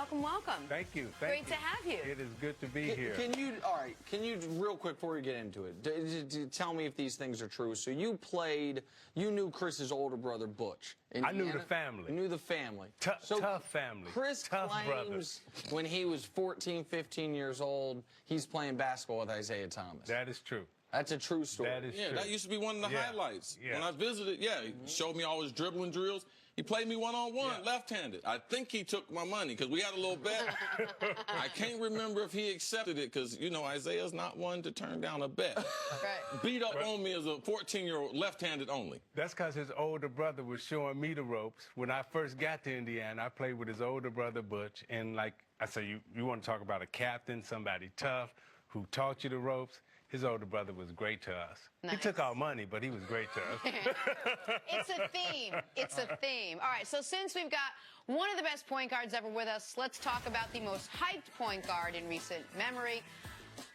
welcome, welcome. Thank you. Great to have you. It is good to be here. Can you, real quick before we get into it, tell me if these things are true. So you knew Chris's older brother, Butch. I knew the family. You knew the family. Tough family. Chris claims when he was 14, 15 years old, he's playing basketball with Isiah Thomas. That is true. That's a true story. That is true. That used to be one of the highlights. Yeah. When I visited, he showed me all his dribbling drills. He played me one-on-one, left-handed. I think he took my money because we had a little bet. I can't remember if he accepted it because, you know, Isiah's not one to turn down a bet. Right. Beat up on me as a 14-year-old, left-handed only. That's because his older brother was showing me the ropes. When I first got to Indiana, I played with his older brother, Butch. And like I said, you want to talk about a captain, somebody tough, who taught you the ropes. His older brother was great to us. Nice. He took our money, but he was great to us. It's a theme. It's a theme. All right, so since we've got one of the best point guards ever with us, let's talk about the most hyped point guard in recent memory.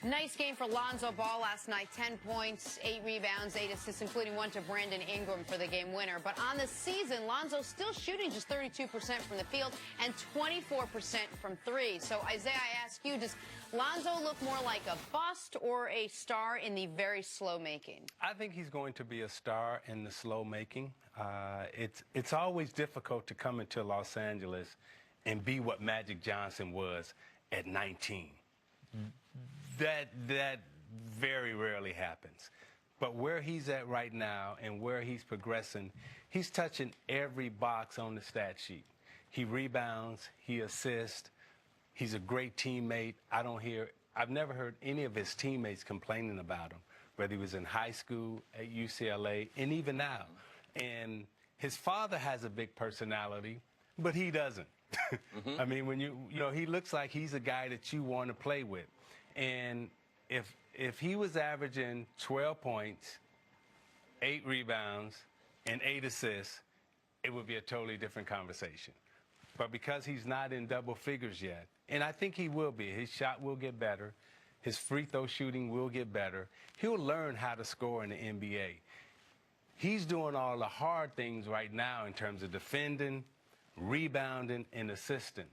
Nice game for Lonzo Ball last night. 10 points, 8 rebounds, 8 assists, including one to Brandon Ingram for the game winner. But on the season, Lonzo's still shooting just 32% from the field and 24% from three. So, Isiah, I ask you, does Lonzo look more like a bust or a star in the very slow making? I think he's going to be a star in the slow making. It's always difficult to come into Los Angeles and be what Magic Johnson was at 19. That very rarely happens. But where he's at right now and where he's progressing, he's touching every box on the stat sheet. He rebounds, he assists, he's a great teammate. I've never heard any of his teammates complaining about him, whether he was in high school, at UCLA, and even now. And his father has a big personality, but he doesn't. I mean, when you know, he looks like he's a guy that you want to play with. And if he was averaging 12 points, 8 rebounds, and 8 assists, it would be a totally different conversation. But because he's not in double figures yet, and I think he will be, his shot will get better, his free throw shooting will get better, he'll learn how to score in the NBA. He's doing all the hard things right now in terms of defending, rebounding, and assisting.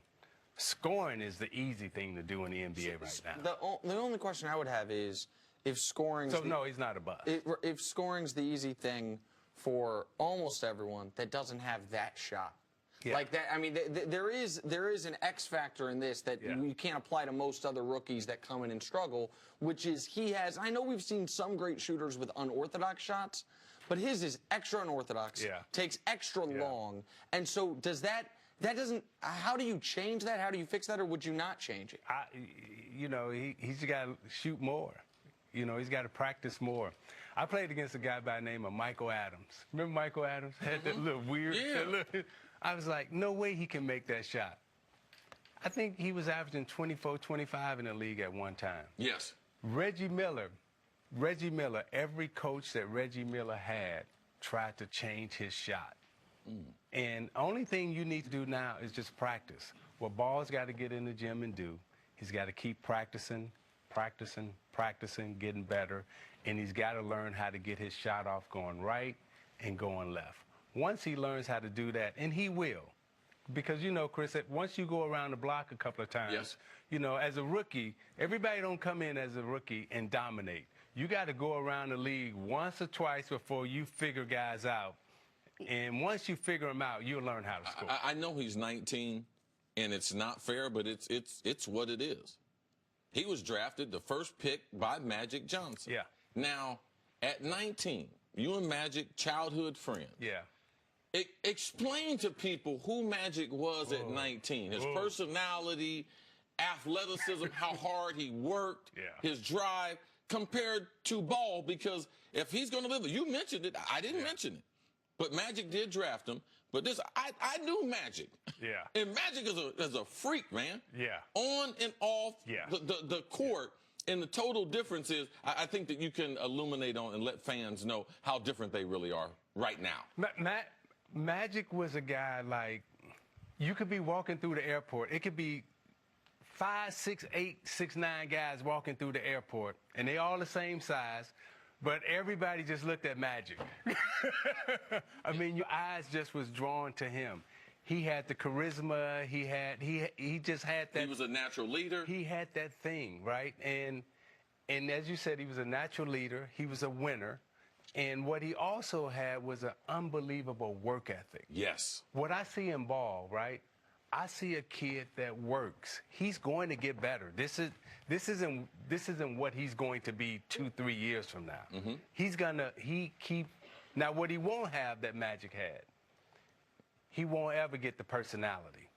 Scoring is the easy thing to do in the NBA right now. The only question I would have is if scoring. So no, he's not a bust. If scoring's the easy thing for almost everyone that doesn't have that shot. Yeah. Like that, I mean, there is an X factor in this that you can't apply to most other rookies that come in and struggle, which is he has. I know we've seen some great shooters with unorthodox shots, but his is extra unorthodox, takes extra long, and so does that doesn't. How do you change that? How do you fix that, or would you not change it? You know, he's got to shoot more. You know, he's got to practice more. I played against a guy by the name of Michael Adams. Remember Michael Adams? Had that little weird. I was like, no way he can make that shot. I think he was averaging 24, 25 in the league at one time. Yes. Reggie Miller, every coach that Reggie Miller had tried to change his shot. And the only thing you need to do now is just practice. What Ball's got to get in the gym and do, he's got to keep practicing, getting better, and he's got to learn how to get his shot off going right and going left. Once he learns how to do that, and he will, because, you know, Chris, once you go around the block a couple of times, you know, as a rookie, everybody don't come in as a rookie and dominate. You got to go around the league once or twice before you figure guys out. And once you figure them out, you'll learn how to score. I know he's 19, and it's not fair, but it's what it is. He was drafted the first pick by Magic Johnson. Yeah. Now, at 19, you and Magic, childhood friends. Yeah. Explain to people who Magic was at 19. His personality, athleticism, how hard he worked, his drive, compared to Ball, because if he's going to live, you mentioned it, I didn't mention it. But Magic did draft him. But this, I knew Magic. Yeah. And Magic is a freak, man. Yeah. On and off the court. And the total difference is, I think that you can illuminate on and let fans know how different they really are right now. Magic was a guy like, you could be walking through the airport. It could be 5, 6, 8, 6, 9 guys walking through the airport, and they all the same size. But everybody just looked at Magic. I mean, your eyes just was drawn to him. He had the charisma. He just had that. He was a natural leader. He had that thing, right? And as you said, he was a natural leader. He was a winner. And what he also had was an unbelievable work ethic. Yes. What I see in Ball, right? I see a kid that works. He's going to get better. This isn't what he's going to be 2-3 years from now. Now what he won't have that Magic had, he won't ever get the personality.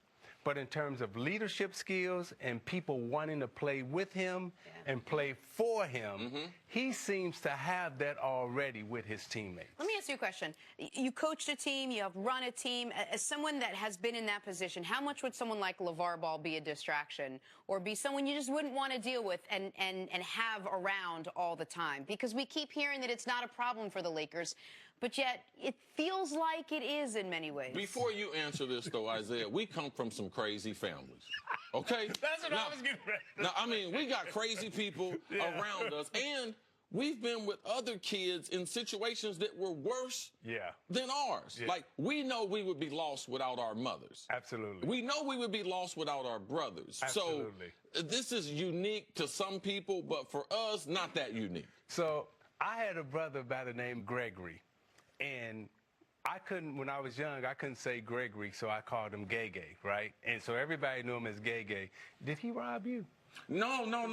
But in terms of leadership skills and people wanting to play with him and play for him, he seems to have that already with his teammates. Let me ask you a question. You coached a team, you have run a team. As someone that has been in that position, how much would someone like LeVar Ball be a distraction or be someone you just wouldn't want to deal with and have around all the time? Because we keep hearing that it's not a problem for the Lakers, but yet it feels like it is in many ways. Before you answer this, though, Isiah, we come from some crazy families. Okay? That's what I was getting ready. Now, I mean, we got crazy people around us, and we've been with other kids in situations that were worse than ours. Like, we know we would be lost without our mothers. Absolutely. We know we would be lost without our brothers. Absolutely. So this is unique to some people, but for us, not that unique. So I had a brother by the name Gregory. And I couldn't, when I was young, I couldn't say Gregory, so I called him Gay Gay, right? And so everybody knew him as Gay Gay. Did he rob you? No. No.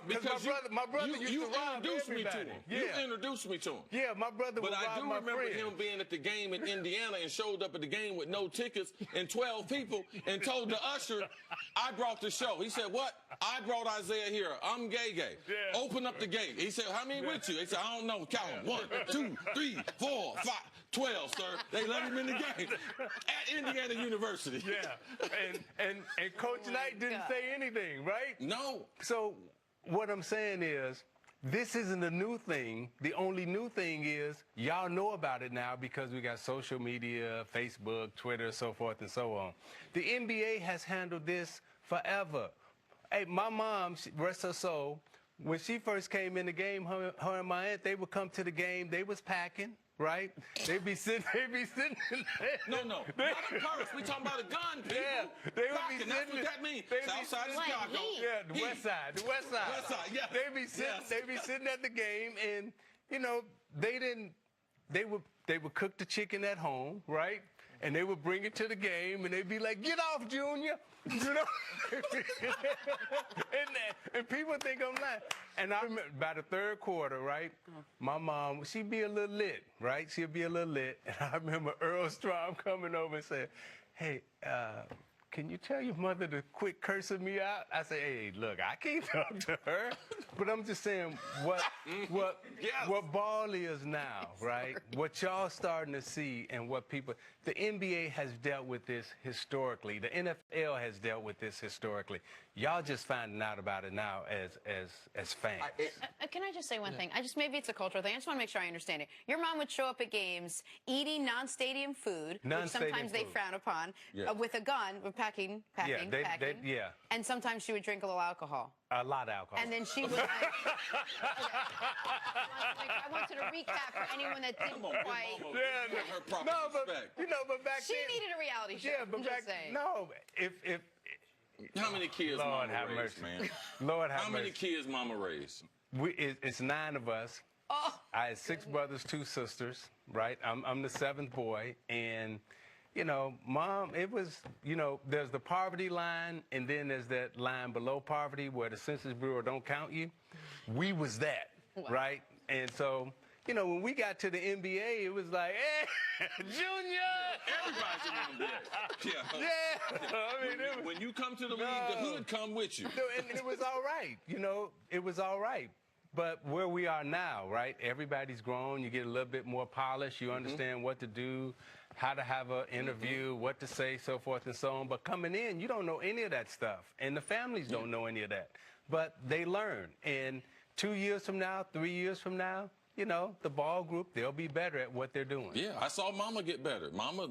Because my brother used to rob introduced me to everybody. him. You introduced me to him. Yeah, my brother would But I rob do my remember friends. him being at the game in Indiana and showed up at the game with no tickets and 12 people and told the usher, I brought the show. He said, what? I brought Isiah here. I'm Gay Gay. Yeah. Open up the gate. He said, how many with you? He said, I don't know. Count them. 1, 2, 3, 4, 5, 12, sir. They let him in the game at Indiana University. Yeah. And Coach Knight didn't say anything, right? No. So what I'm saying is, this isn't a new thing. The only new thing is y'all know about it now because we got social media, Facebook, Twitter, so forth and so on. The NBA has handled this forever. Hey, my mom, rest her soul, when she first came in the game, her and my aunt, they would come to the game. They was packing. Right? They'd be sitting in there. No. Not a purse. We talking about a gun, people. Yeah. They would be sitting. That's what that means. Southside Chicago. Yeah, the West Side. West Side, yeah. They'd be sitting at the game, and you know, they would cook the chicken at home, right? And they would bring it to the game, and they'd be like, "Get off, Junior," you know. and people think I'm lying. And I remember by the third quarter, right? My mom, she'd be a little lit, right? She'd be a little lit. And I remember Earl Strom coming over and saying, "Hey, can you tell your mother to quit cursing me out?" I say, "Hey, look, I can't talk to her." But I'm just saying what Ball is now, right? What y'all starting to see and what people, the NBA has dealt with this historically. The NFL has dealt with this historically. Y'all just finding out about it now as fans. Can I just say one thing? Maybe it's a cultural thing. I just want to make sure I understand it. Your mom would show up at games eating non-stadium food, which sometimes they frown upon, with a gun, with packing. Yeah. And sometimes she would drink a little alcohol. A lot of alcohol. And then she would like, I want you to recap for anyone that didn't quite. But back she then, needed a reality show. Yeah, but if how many kids Lord mama have raised, mercy. man? Lord have How mercy. many kids mama raised? It's 9 of us. Oh. I had 6 brothers, 2 sisters, right? I'm the 7th boy, and you know, Mom, it was, you know, there's the poverty line, and then there's that line below poverty where the Census Bureau don't count you. We was that, right? And so, you know, when we got to the NBA, it was like, hey, Junior! Everybody's in the NBA. Yeah. I mean, when you come to the league, the hood come with you. And it was all right. You know, it was all right. But where we are now, right, everybody's grown. You get a little bit more polished. You understand what to do, how to have an interview, what to say, so forth and so on. But coming in, you don't know any of that stuff. And the families don't know any of that. But they learn. And 2 years from now, 3 years from now, you know, the Ball group, they'll be better at what they're doing. Yeah, I saw Mama get better. Mama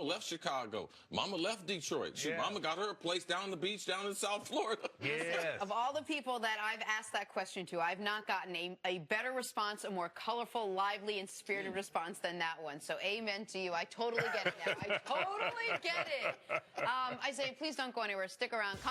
left Chicago. Mama left Detroit. Mama got her a place down on the beach down in South Florida. Yes. Of all the people that I've asked that question to, I've not gotten a better response, a more colorful, lively, and spirited response than that one. So amen to you. I totally get it now. I totally get it. Isiah, please don't go anywhere. Stick around.